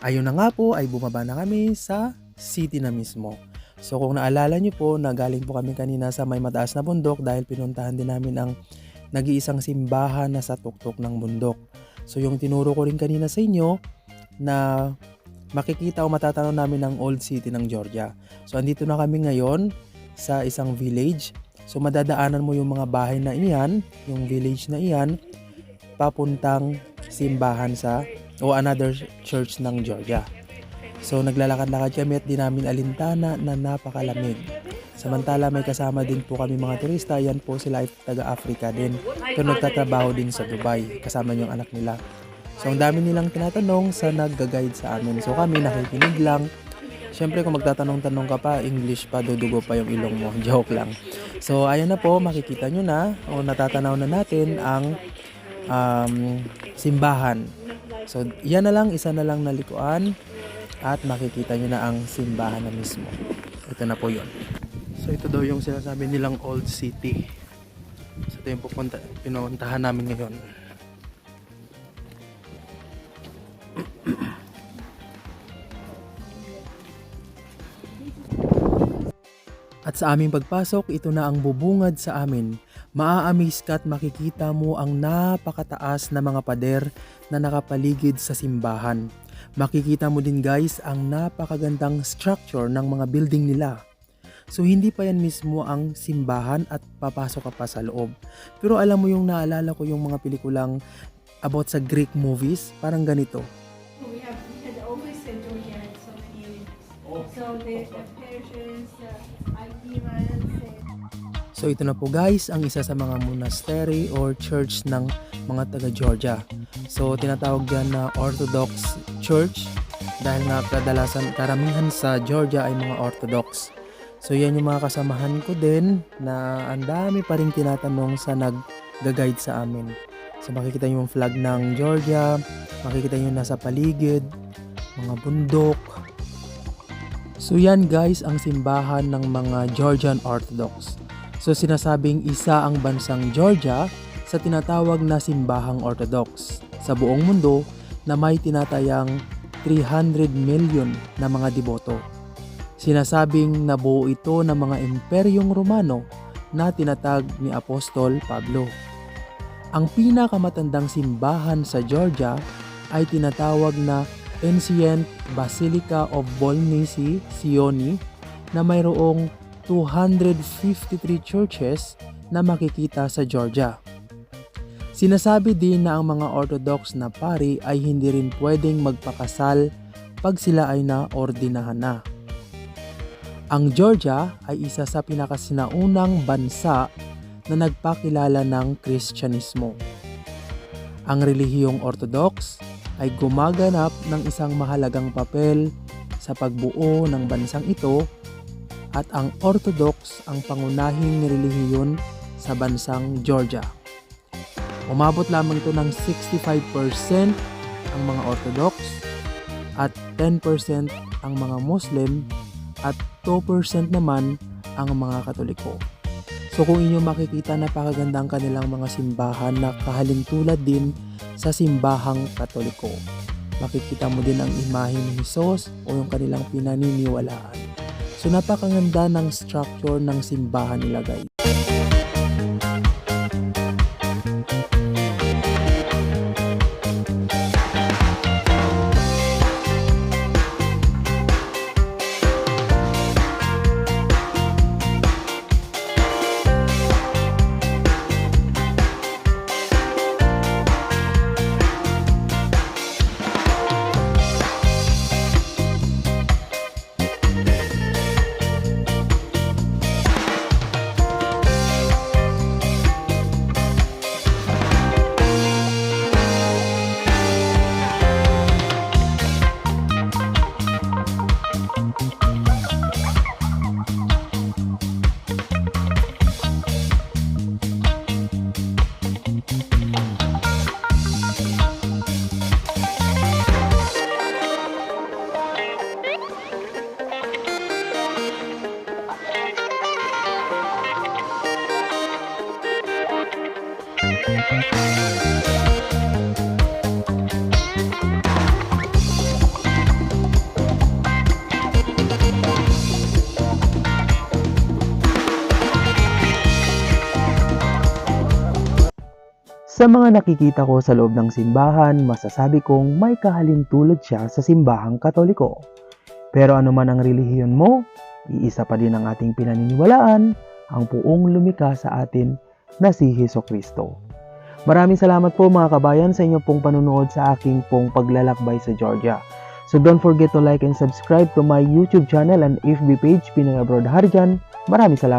Ayun na nga po ay bumaba na kami sa city na mismo. So kung naalala niyo po na galing po kami kanina sa may mataas na bundok dahil pinuntahan din namin ang nag-iisang simbahan na sa tuktok ng bundok. So yung tinuro ko rin kanina sa inyo na makikita o matatanaw namin ang old city ng Georgia. So andito na kami ngayon sa isang village. So madadaanan mo yung mga bahay na iyan, yung village na iyan, papuntang simbahan o another church ng Georgia. So naglalakad-lakad kami at di namin alintana na napakalamig. Samantala may kasama din po kami mga turista, yan po sila ay taga-Africa din. Pero nagtatrabaho din sa Dubai, kasama yung anak nila. So ang dami nilang tinatanong sa nagga-guide sa amin. So kami nakikinig lang. Siyempre kung magtatanong-tanong ka pa, English pa, dudugo pa yung ilong mo. Joke lang. So ayan na po, makikita nyo na o natatanaw na natin ang simbahan. So yan na lang, isa na lang na likuan at makikita nyo na ang simbahan na mismo. Ito na po yun. So ito daw yung sinasabi nilang old city. So ito yung pinuntahan namin ngayon. At sa aming pagpasok, ito na ang bubungad sa amin. Maa-amaze ka at makikita mo ang napakataas na mga pader na nakapaligid sa simbahan. Makikita mo din guys ang napakagandang structure ng mga building nila. So hindi pa yan mismo ang simbahan at papasok ka pa sa loob. Pero alam mo yung naalala ko yung mga pelikulang about sa Greek movies, parang ganito. We had always said Georgia had so many areas. So the Persians, Iranians, So ito na po guys ang isa sa mga monastery or church ng mga taga Georgia. So tinatawag dyan na Orthodox Church dahil nga kadalasan karamihan sa Georgia ay mga Orthodox. So yan yung mga kasamahan ko din na ang dami pa rin tinatanong sa nag-guide sa amin. So makikita nyo yung flag ng Georgia, makikita nyo nasa paligid, mga bundok. So yan guys ang simbahan ng mga Georgian Orthodox. So sinasabing isa ang bansang Georgia sa tinatawag na simbahang Orthodox sa buong mundo na may tinatayang 300 million na mga deboto. Sinasabing nabuo ito ng mga imperyong Romano na tinatag ni Apostol Pablo. Ang pinakamatandang simbahan sa Georgia ay tinatawag na Ancient Basilica of Bolnisi Sioni na mayroong 253 churches na makikita sa Georgia. Sinasabi din na ang mga Orthodox na pari ay hindi rin pwedeng magpakasal pag sila ay naordinahan na. Ang Georgia ay isa sa pinakasinaunang bansa na nagpakilala ng Kristyanismo. Ang relihiyong Orthodox ay gumaganap ng isang mahalagang papel sa pagbuo ng bansang ito at ang Orthodox ang pangunahing relihiyon sa bansang Georgia. Umabot lamang ito ng 65% ang mga Orthodox at 10% ang mga Muslim at 2% naman ang mga Katoliko. So kung inyo makikita, napakaganda ang kanilang mga simbahan na kahalintulad din sa simbahang Katoliko. Makikita mo din ang imahe ni Jesus o yung kanilang pinaniniwalaan. So napakaganda ng structure ng simbahan nila guys. Sa mga nakikita ko sa loob ng simbahan, masasabi kong may kahalintulad siya sa simbahang Katoliko. Pero ano man ang relihiyon mo, iisa pa din ang ating pinaniniwalaan, ang Poong lumikha sa atin na si Hesukristo. Maraming salamat po mga kabayan sa inyong pong panunood sa aking pong paglalakbay sa Georgia. So don't forget to like and subscribe to my YouTube channel and FB page, Pinoy Abroad Harjan. Maraming salamat.